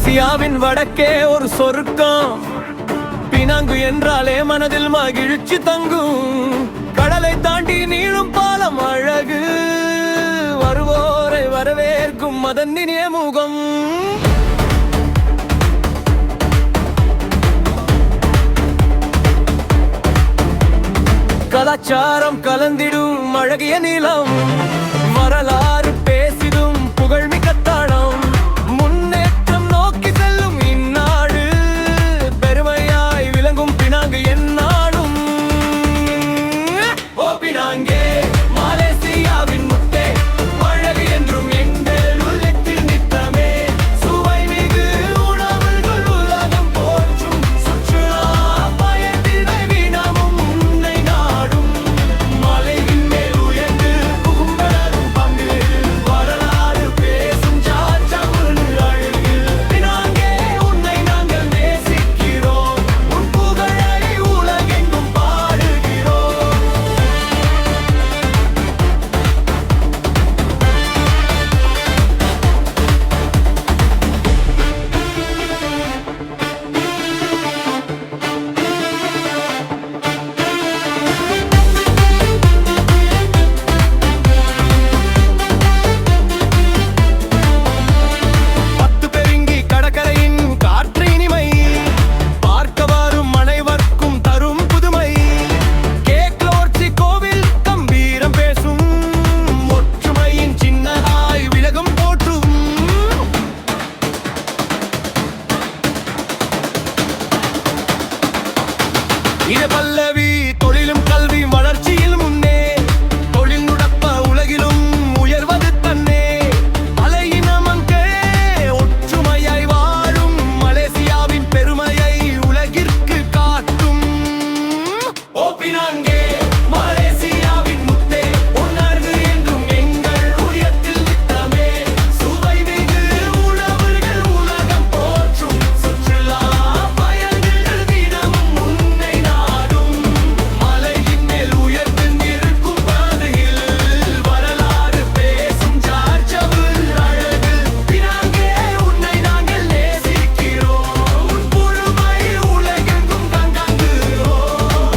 மலேசியாவின் வடக்கே ஒரு சொருக்கம். பினாங்கு என்றாலே மனதில் மகிழ்ச்சி தங்கும். கடலை தாண்டி நீளும் பாலம் அழகு, வருவோரை வரவேற்கும் மதன் இனிய முகம். கலாச்சாரம் கலந்திடும் அழகிய நிலம், வரலாறு பேசிடும் புகழ்மிக்க தளம். முன்னேற்றம் நோக்கி செல்லும் இந்நாடு, பெருமையாய் விளங்கும் பினாங்கு எந்நாடும். ஓ பினாங்கே மலேசியாவின் முத்தே, அழகு என்றும் எங்கள் உள்ளத்தில் நித்தமே. சுவை மிகு உணவுகள் உலகம் போற்றும், சுற்றுலா பயத்தினை தினமும் உன்னை நாடும். மலையின் மேல் உயர்ந்து புகும்பெறும் பங்கு, வரலாறு பேசும் சாச்சமுள் அழகு. பினாங்கே உன்னை நாங்கள் நேசிக்கிறோம், உன் புகழை உலகெங்கும் பாடுகிறோம். பத்து பெருங்கி கடற்கரையின் காற்று இனிமை, பார்க்க வரும் அனைவருக்கும் தரும் புதுமை. கேக்லோர்ச்சி கோவில் கம்பீரம் பேசும், ஒற்றுமையின் சின்னதாய் விலகும் போற்றும். இது பல்லவி தொழிலும் கல்வி வளர்ச்சியில் முன்னே, தொழில்நுட்ப உலகிலும் உயர்வது தன்னே. அலையினமங்கே ஒற்றுமையாய் வாழும், மலேசியாவின் பெருமையை உலகிற்கு காட்டும். ஓ பினாங்கே மலேசியாவின் முத்தே, உணர்வு என்றும் எங்கள் உயரத்தில் நித்தமே. சுவை மிகு உணவுகள் உலகம் போற்றும், சுற்றுலா பயணிகள் தினமும் உன்னை நாடும். மலையின் மேல் உயர்ந்து நிற்கும் பாதையில், வரலாறு பேசும் சார்ச்சவுள் அழகு. பினாங்கே உன்னை நாங்கள் நேசிக்கிறோம், உன் புதுமை உலகெங்கும் கங்காங்குகிறோம்.